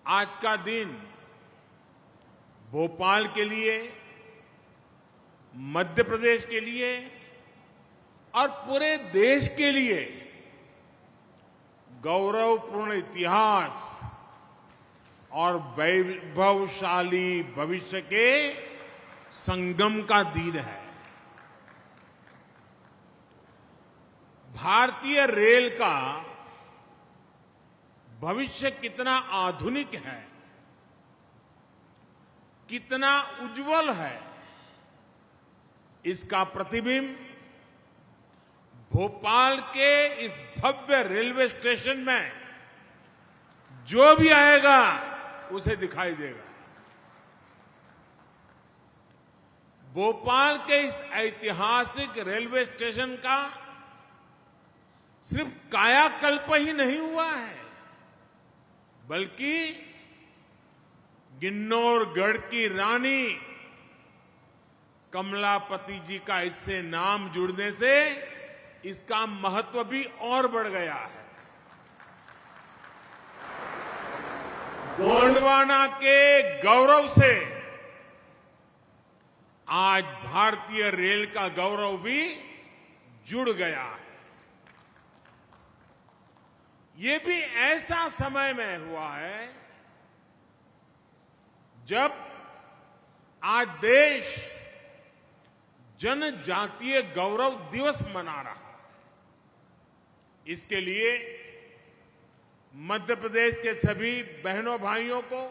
आज का दिन भोपाल के लिए, मध्य प्रदेश के लिए और पूरे देश के लिए गौरवपूर्ण इतिहास और वैभवशाली भविष्य के संगम का दिन है। भारतीय रेल का भविष्य कितना आधुनिक है, कितना उज्जवल है, इसका प्रतिबिंब भोपाल के इस भव्य रेलवे स्टेशन में जो भी आएगा उसे दिखाई देगा। भोपाल के इस ऐतिहासिक रेलवे स्टेशन का सिर्फ कायाकल्प ही नहीं हुआ है, बल्कि किन्नौरगढ़ की रानी कमलापति जी का इससे नाम जुड़ने से इसका महत्व भी और बढ़ गया है। गोंडवाना के गौरव से आज भारतीय रेल का गौरव भी जुड़ गया है। ये भी ऐसा समय में हुआ है जब आज देश जनजातीय गौरव दिवस मना रहा है। इसके लिए मध्य प्रदेश के सभी बहनों भाइयों को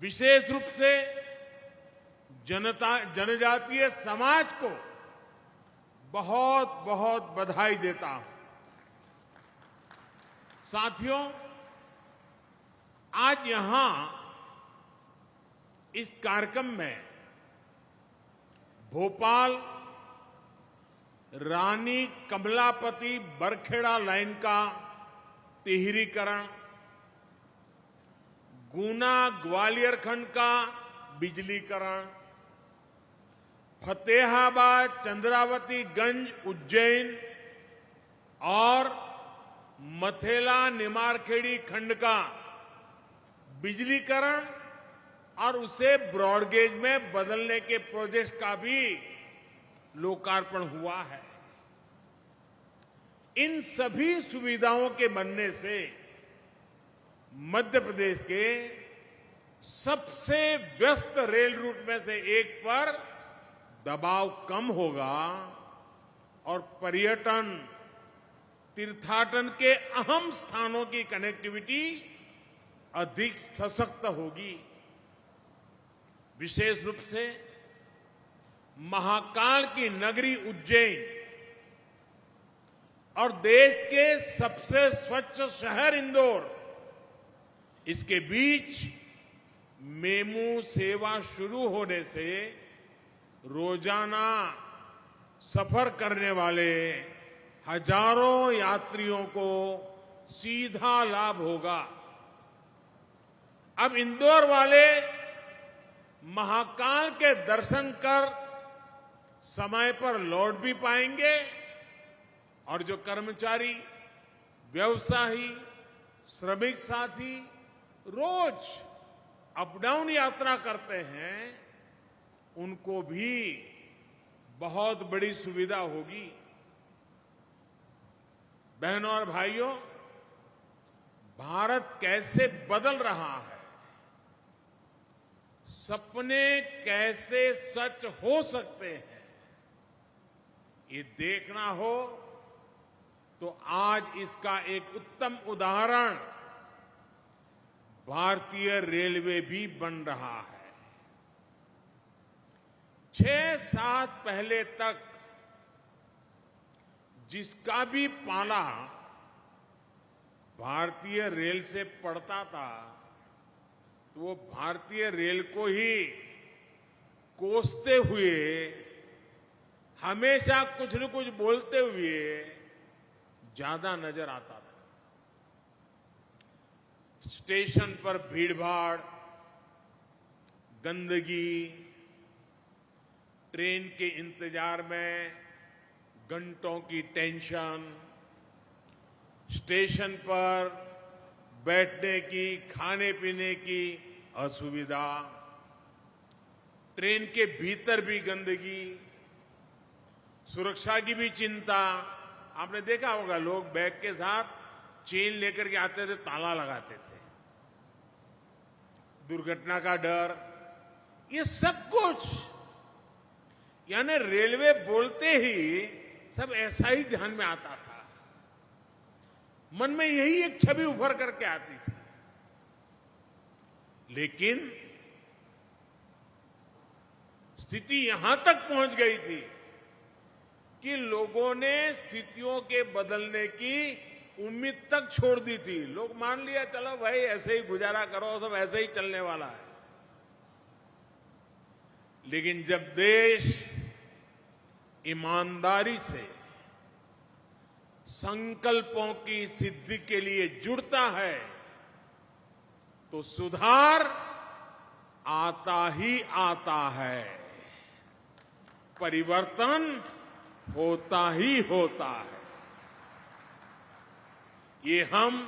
विशेष रूप से जनजातीय समाज को बहुत बहुत बधाई देता हूं। साथियों, आज यहां इस कार्यक्रम में भोपाल रानी कमलापति बरखेड़ा लाइन का तिहरीकरण, गुना ग्वालियर खंड का बिजलीकरण, फतेहाबाद चंद्रावती गंज उज्जैन और मथेला निमारखेड़ी खंड का बिजलीकरण और उसे ब्रॉडगेज में बदलने के प्रोजेक्ट का भी लोकार्पण हुआ है। इन सभी सुविधाओं के बनने से मध्य प्रदेश के सबसे व्यस्त रेल रूट में से एक पर दबाव कम होगा और पर्यटन, तीर्थाटन के अहम स्थानों की कनेक्टिविटी अधिक सशक्त होगी। विशेष रूप से महाकाल की नगरी उज्जैन और देश के सबसे स्वच्छ शहर इंदौर, इसके बीच मेमू सेवा शुरू होने से रोजाना सफर करने वाले हजारों यात्रियों को सीधा लाभ होगा। अब इंदौर वाले महाकाल के दर्शन कर समय पर लौट भी पाएंगे और जो कर्मचारी, व्यवसायी, श्रमिक साथी रोज अप डाउन यात्रा करते हैं, उनको भी बहुत बड़ी सुविधा होगी। बहनों और भाइयों, भारत कैसे बदल रहा है, सपने कैसे सच हो सकते हैं, ये देखना हो तो आज इसका एक उत्तम उदाहरण भारतीय रेलवे भी बन रहा है। 6-7 पहले तक जिसका भी पाला भारतीय रेल से पड़ता था, तो वो भारतीय रेल को ही कोसते हुए, हमेशा कुछ न कुछ बोलते हुए ज्यादा नजर आता था। स्टेशन पर भीड़भाड़, गंदगी, ट्रेन के इंतजार में घंटों की टेंशन, स्टेशन पर बैठने की, खाने पीने की असुविधा, ट्रेन के भीतर भी गंदगी, सुरक्षा की भी चिंता। आपने देखा होगा, लोग बैग के साथ चेन लेकर के आते थे, ताला लगाते थे। दुर्घटना का डर, ये सब कुछ, यानी रेलवे बोलते ही सब ऐसा ही ध्यान में आता था। मन में यही एक छवि उभर करके आती थी। लेकिन स्थिति यहां तक पहुंच गई थी कि लोगों ने स्थितियों के बदलने की उम्मीद तक छोड़ दी थी। लोग मान लिया, चलो भाई ऐसे ही गुजारा करो, सब ऐसे ही चलने वाला है। लेकिन जब देश ईमानदारी से संकल्पों की सिद्धि के लिए जुड़ता है तो सुधार आता ही आता है, परिवर्तन होता ही होता है। ये हम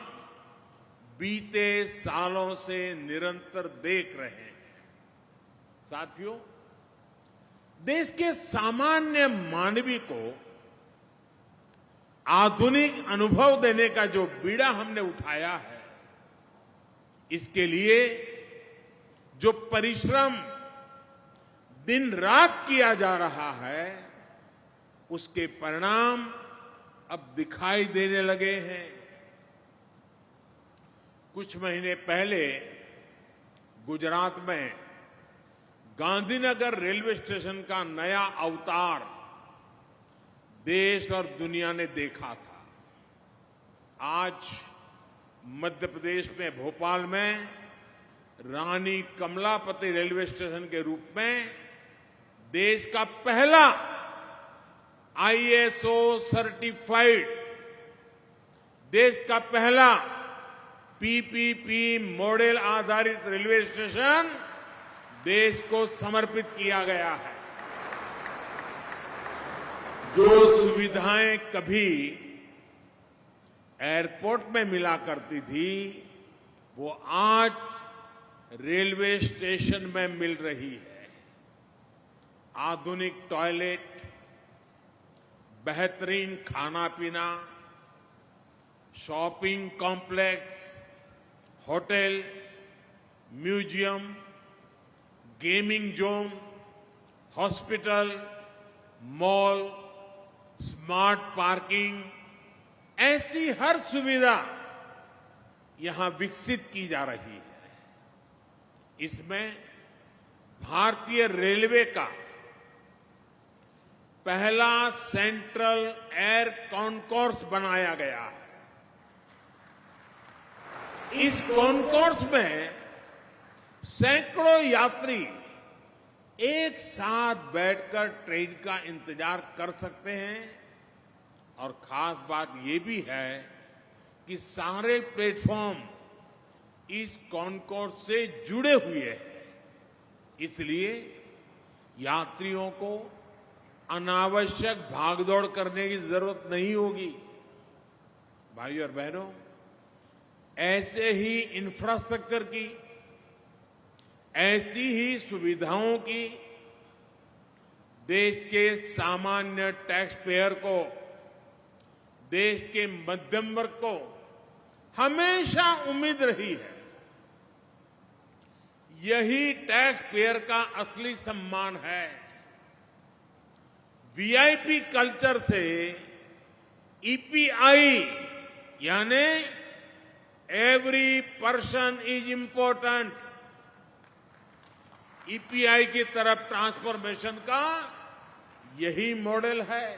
बीते सालों से निरंतर देख रहे हैं। साथियों, देश के सामान्य मानवी को आधुनिक अनुभव देने का जो बीड़ा हमने उठाया है, इसके लिए जो परिश्रम दिन रात किया जा रहा है, उसके परिणाम अब दिखाई देने लगे हैं। कुछ महीने पहले गुजरात में गांधीनगर रेलवे स्टेशन का नया अवतार देश और दुनिया ने देखा था। आज मध्य प्रदेश में भोपाल में रानी कमलापति रेलवे स्टेशन के रूप में देश का पहला ISO सर्टिफाइड, देश का पहला PPP मॉडल आधारित रेलवे स्टेशन देश को समर्पित किया गया है। जो सुविधाएं कभी एयरपोर्ट में मिला करती थी, वो आज रेलवे स्टेशन में मिल रही है। आधुनिक टॉयलेट, बेहतरीन खाना पीना, shopping complex, hotel, museum, gaming zone, hospital, mall, smart parking, ऐसी हर सुविधा यहां विकसित की जा रही है। इसमें भारतीय रेलवे का पहला सेंट्रल एयर कॉन्कोर्स बनाया गया है। इस कॉन्कोर्स में सैकड़ों यात्री एक साथ बैठकर ट्रेन का इंतजार कर सकते हैं। और खास बात यह भी है कि सारे प्लेटफॉर्म इस कॉन्कोर्स से जुड़े हुए हैं, इसलिए यात्रियों को अनावश्यक भागदौड़ करने की जरूरत नहीं होगी। भाइयों और बहनों, ऐसे ही इंफ्रास्ट्रक्चर की, ऐसी ही सुविधाओं की देश के सामान्य टैक्स पेयर को, देश के मध्यम वर्ग को हमेशा उम्मीद रही है। यही टैक्स पेयर का असली सम्मान है। VIP कल्चर से EPI यानी every person is important, EPI की तरफ ट्रांसफॉर्मेशन का यही मॉडल है।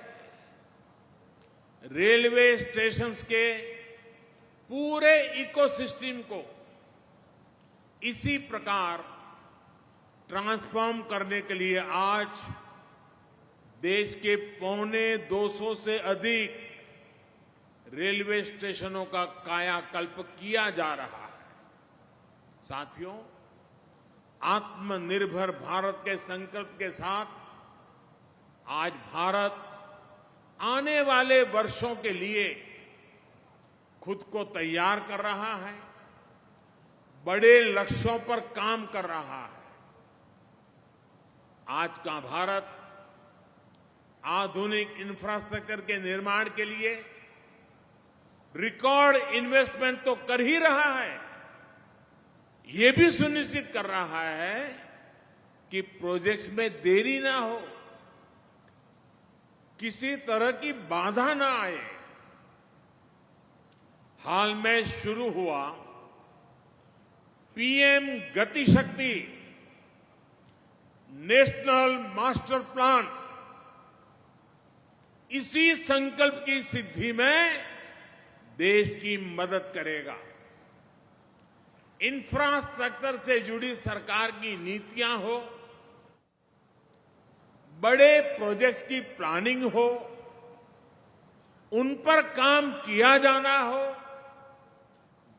रेलवे स्टेशंस के पूरे इकोसिस्टम को इसी प्रकार ट्रांसफॉर्म करने के लिए आज देश के 250 से अधिक रेलवे स्टेशनों का कायाकल्प किया जा रहा है। साथियों, आत्मनिर्भर भारत के संकल्प के साथ आज भारत आने वाले वर्षों के लिए खुद को तैयार कर रहा है। बड़े लक्ष्यों पर काम कर रहा है। आज का भारत आधुनिक इंफ्रास्ट्रक्चर के निर्माण के लिए रिकॉर्ड इन्वेस्टमेंट तो कर ही रहा है, ये भी सुनिश्चित कर रहा है कि प्रोजेक्ट्स में देरी ना हो, किसी तरह की बाधा ना आए। हाल में शुरू हुआ पीएम गति शक्ति नेशनल मास्टर प्लान इसी संकल्प की सिद्धि में देश की मदद करेगा। इंफ्रास्ट्रक्चर से जुड़ी सरकार की नीतियां हो, बड़े प्रोजेक्ट्स की प्लानिंग हो, उन पर काम किया जाना हो,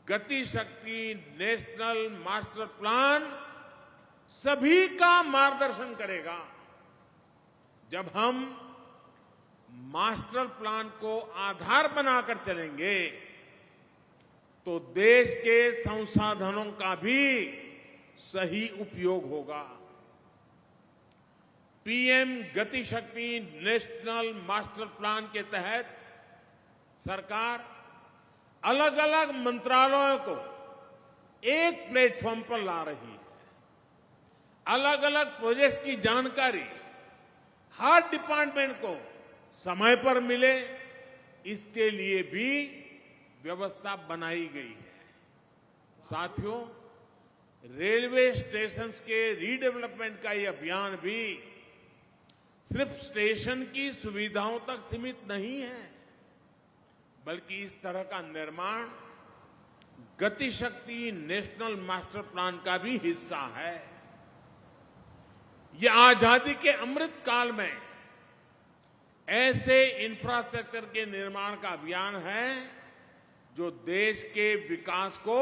गति शक्ति नेशनल मास्टर प्लान सभी का मार्गदर्शन करेगा। जब हम मास्टर प्लान को आधार बनाकर चलेंगे तो देश के संसाधनों का भी सही उपयोग होगा। पीएम गति शक्ति नेशनल मास्टर प्लान के तहत सरकार अलग अलग मंत्रालयों को एक प्लेटफॉर्म पर ला रही है। अलग अलग प्रोजेक्ट्स की जानकारी हर डिपार्टमेंट को समय पर मिले, इसके लिए भी व्यवस्था बनाई गई है। साथियों, रेलवे स्टेशंस के रीडेवलपमेंट का ये अभियान भी सिर्फ स्टेशन की सुविधाओं तक सीमित नहीं है, बल्कि इस तरह का निर्माण गति शक्ति नेशनल मास्टर प्लान का भी हिस्सा है। ये आजादी के अमृत काल में ऐसे इंफ्रास्ट्रक्चर के निर्माण का अभियान है जो देश के विकास को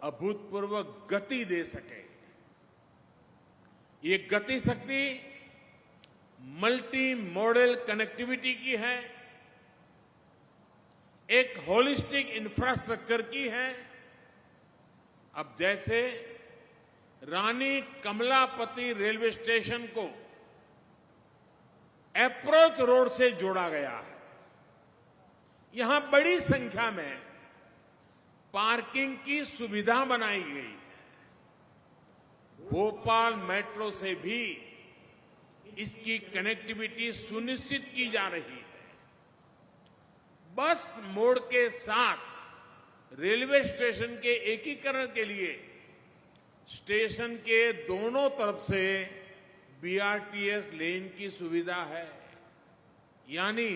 अभूतपूर्व गति दे सके। ये गति शक्ति मल्टी मॉडल कनेक्टिविटी की है, एक होलिस्टिक इंफ्रास्ट्रक्चर की है। अब जैसे रानी कमलापति रेलवे स्टेशन को अप्रोच रोड से जोड़ा गया है, यहां बड़ी संख्या में पार्किंग की सुविधा बनाई गई है। भोपाल मेट्रो से भी इसकी कनेक्टिविटी सुनिश्चित की जा रही है। बस मोड के साथ रेलवे स्टेशन के एकीकरण के लिए स्टेशन के दोनों तरफ से बीआरटीएस लेन की सुविधा है, यानी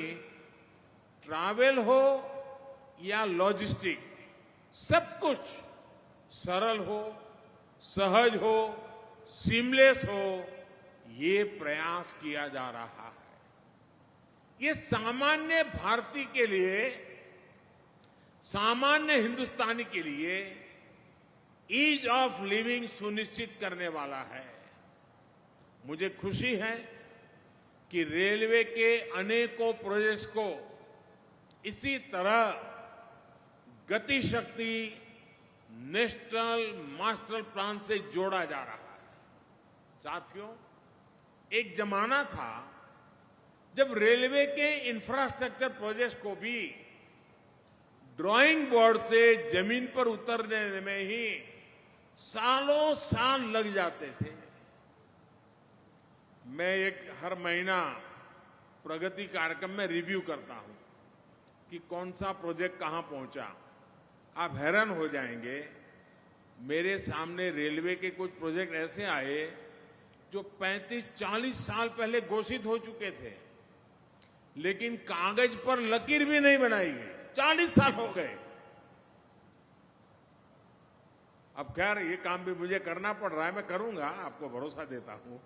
ट्रैवल हो या लॉजिस्टिक, सब कुछ सरल हो, सहज हो, सीमलेस हो, ये प्रयास किया जा रहा है। ये सामान्य भारतीय के लिए, सामान्य हिंदुस्तानी के लिए ईज ऑफ लिविंग सुनिश्चित करने वाला है। मुझे खुशी है कि रेलवे के अनेकों प्रोजेक्ट्स को इसी तरह गति शक्ति नेशनल मास्टर प्लान से जोड़ा जा रहा है। साथियों, एक जमाना था जब रेलवे के इंफ्रास्ट्रक्चर प्रोजेक्ट्स को भी ड्राइंग बोर्ड से जमीन पर उतरने में ही सालों साल लग जाते थे। मैं हर महीना प्रगति कार्यक्रम में रिव्यू करता हूं कि कौन सा प्रोजेक्ट कहां पहुंचा। आप हैरान हो जाएंगे, मेरे सामने रेलवे के कुछ प्रोजेक्ट ऐसे आए जो 35-40 साल पहले घोषित हो चुके थे, लेकिन कागज पर लकीर भी नहीं बनाई गई। 40 साल हो गए। अब खैर ये काम भी मुझे करना पड़ रहा है, मैं करूंगा, आपको भरोसा देता हूं।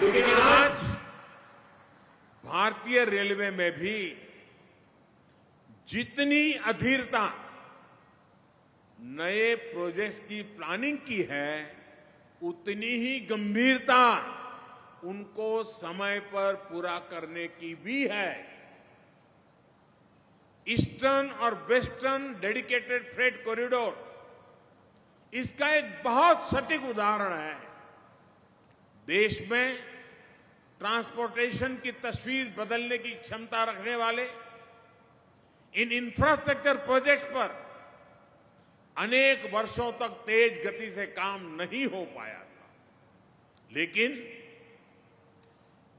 लेकिन आज भारतीय रेलवे में भी जितनी अधीरता नए प्रोजेक्ट्स की प्लानिंग की है, उतनी ही गंभीरता उनको समय पर पूरा करने की भी है। ईस्टर्न और वेस्टर्न डेडिकेटेड फ्रेट कॉरिडोर इसका एक बहुत सटीक उदाहरण है। देश में ट्रांसपोर्टेशन की तस्वीर बदलने की क्षमता रखने वाले इन इंफ्रास्ट्रक्चर प्रोजेक्ट्स पर अनेक वर्षों तक तेज गति से काम नहीं हो पाया था, लेकिन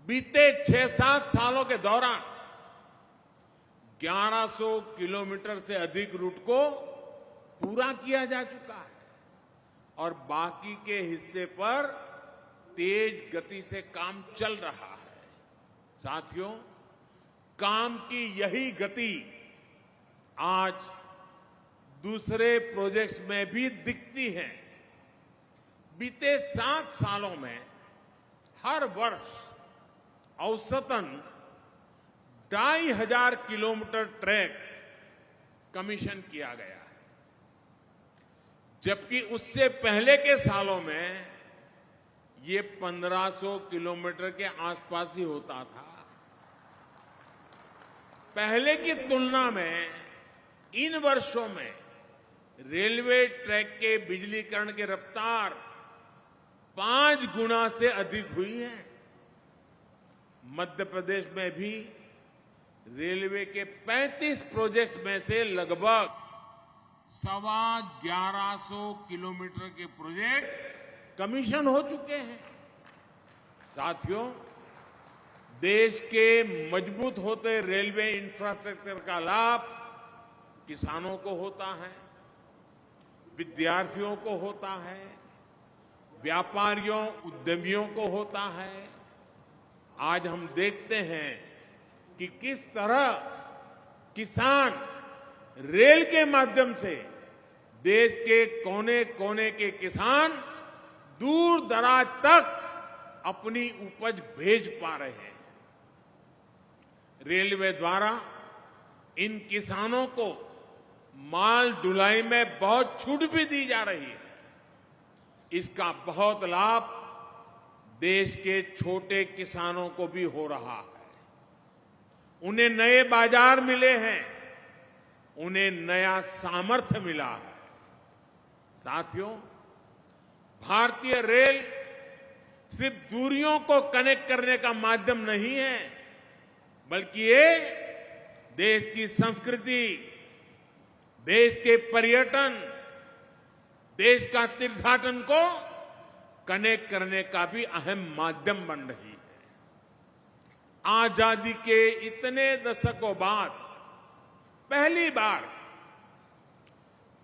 बीते 6-7 सालों के दौरान 1100 किलोमीटर से अधिक रूट को पूरा किया जा चुका है और बाकी के हिस्से पर तेज गति से काम चल रहा है। साथियों, काम की यही गति आज दूसरे प्रोजेक्ट्स में भी दिखती है। बीते 7 सालों में हर वर्ष औसतन 2500 किलोमीटर ट्रैक कमीशन किया गया है, जबकि उससे पहले के सालों में ये 1500 किलोमीटर के आसपास ही होता था। पहले की तुलना में इन वर्षों में रेलवे ट्रैक के बिजलीकरण की रफ्तार 5 गुना से अधिक हुई है। मध्य प्रदेश में भी रेलवे के 35 प्रोजेक्ट्स में से लगभग 1150 किलोमीटर के प्रोजेक्ट कमीशन हो चुके हैं। साथियों, देश के मजबूत होते रेलवे इंफ्रास्ट्रक्चर का लाभ किसानों को होता है, विद्यार्थियों को होता है, व्यापारियों उद्यमियों को होता है। आज हम देखते हैं कि किस तरह किसान रेल के माध्यम से देश के कोने कोने के किसान दूर दराज तक अपनी उपज भेज पा रहे हैं। रेलवे द्वारा इन किसानों को माल ढुलाई में बहुत छूट भी दी जा रही है। इसका बहुत लाभ देश के छोटे किसानों को भी हो रहा है। उन्हें नए बाजार मिले हैं, उन्हें नया सामर्थ्य मिला है। साथियों, भारतीय रेल सिर्फ दूरियों को कनेक्ट करने का माध्यम नहीं है, बल्कि ये देश की संस्कृति, देश के पर्यटन, देश का तीर्थाटन को कनेक्ट करने का भी अहम माध्यम बन रही है। आजादी के इतने दशकों बाद पहली बार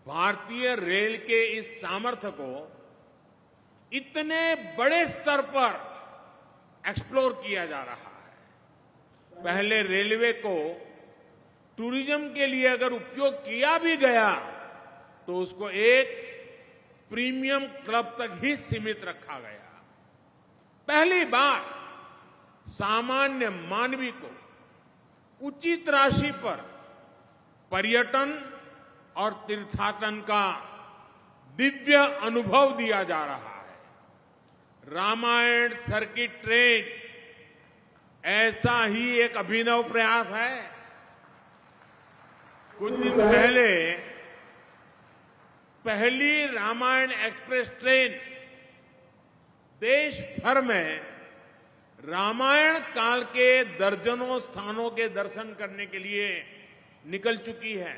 भारतीय रेल के इस सामर्थ्य को इतने बड़े स्तर पर एक्सप्लोर किया जा रहा है। पहले रेलवे को टूरिज्म के लिए अगर उपयोग किया भी गया तो उसको एक प्रीमियम क्लब तक ही सीमित रखा गया। पहली बार सामान्य मानवी को उचित राशि पर पर्यटन और तीर्थाटन का दिव्य अनुभव दिया जा रहा है। रामायण सर्किट ट्रेन ऐसा ही एक अभिनव प्रयास है। कुछ दिन पहले पहली रामायण एक्सप्रेस ट्रेन देश भर में रामायण काल के दर्जनों स्थानों के दर्शन करने के लिए निकल चुकी है।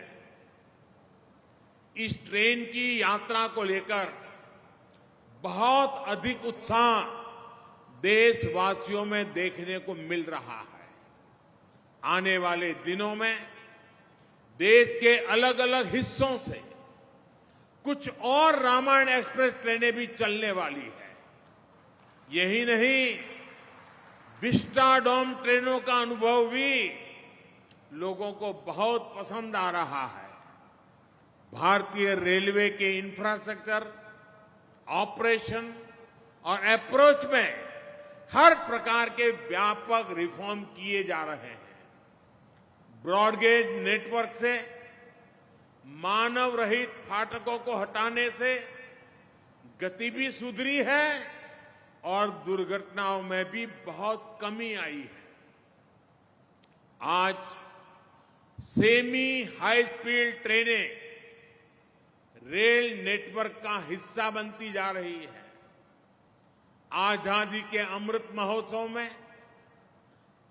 इस ट्रेन की यात्रा को लेकर बहुत अधिक उत्साह देशवासियों में देखने को मिल रहा है। आने वाले दिनों में देश के अलग अलग हिस्सों से कुछ और रामायण एक्सप्रेस ट्रेनें भी चलने वाली है। यही नहीं, विस्टाडोम ट्रेनों का अनुभव भी लोगों को बहुत पसंद आ रहा है। भारतीय रेलवे के इंफ्रास्ट्रक्चर, ऑपरेशन और अप्रोच में हर प्रकार के व्यापक रिफॉर्म किए जा रहे हैं। ब्रॉडगेज नेटवर्क से मानव रहित फाटकों को हटाने से गति भी सुधरी है और दुर्घटनाओं में भी बहुत कमी आई है। आज सेमी हाई स्पीड ट्रेनें रेल नेटवर्क का हिस्सा बनती जा रही है। आजादी के अमृत महोत्सव में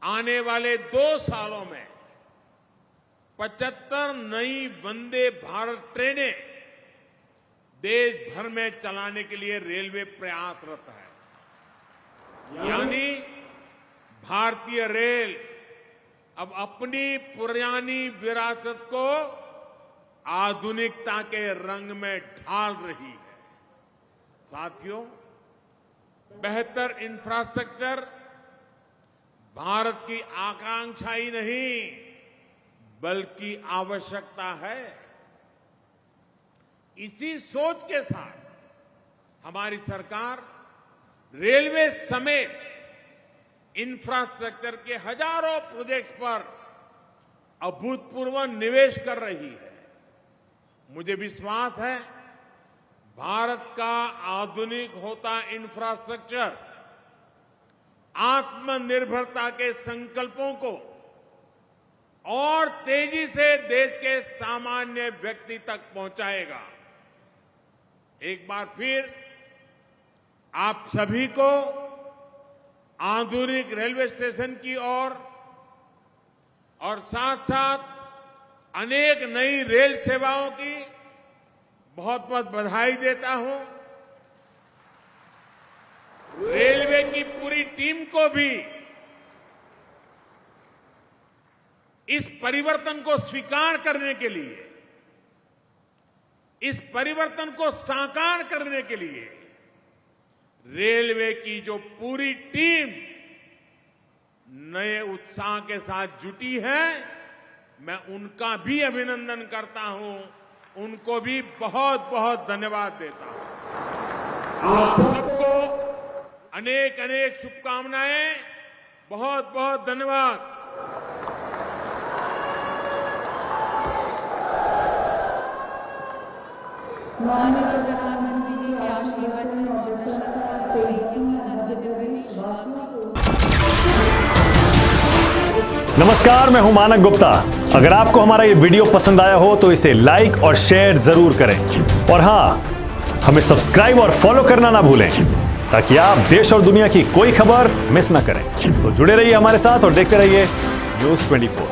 आने वाले 2 सालों में 75 नई वंदे भारत ट्रेनें देश भर में चलाने के लिए रेलवे प्रयासरत है। यानी भारतीय रेल अब अपनी पुरानी विरासत को आधुनिकता के रंग में ढाल रही है। साथियों, बेहतर इंफ्रास्ट्रक्चर भारत की आकांक्षा ही नहीं बल्कि आवश्यकता है। इसी सोच के साथ हमारी सरकार रेलवे समेत इंफ्रास्ट्रक्चर के हजारों प्रोजेक्ट्स पर अभूतपूर्व निवेश कर रही है। मुझे विश्वास है भारत का आधुनिक होता इंफ्रास्ट्रक्चर आत्मनिर्भरता के संकल्पों को और तेजी से देश के सामान्य व्यक्ति तक पहुंचाएगा। एक बार फिर आप सभी को आधुनिक रेलवे स्टेशन की ओर और साथ साथ अनेक नई रेल सेवाओं की बहुत बहुत बधाई देता हूं। रेलवे की पूरी टीम को भी इस परिवर्तन को स्वीकार करने के लिए, इस परिवर्तन को साकार करने के लिए रेलवे की जो पूरी टीम नए उत्साह के साथ जुटी है, मैं उनका भी अभिनंदन करता हूं, उनको भी बहुत बहुत धन्यवाद देता हूं। आप सबको अनेक अनेक शुभकामनाएं, बहुत बहुत धन्यवाद। माननीय प्रधानमंत्री जी के आशीर्वचन और प्रशंसा से नमस्कार, मैं हूं मानक गुप्ता। अगर आपको हमारा ये वीडियो पसंद आया हो तो इसे लाइक और शेयर जरूर करें और हां, हमें सब्सक्राइब और फॉलो करना ना भूलें ताकि आप देश और दुनिया की कोई खबर मिस ना करें। तो जुड़े रहिए हमारे साथ और देखते रहिए न्यूज़ 24।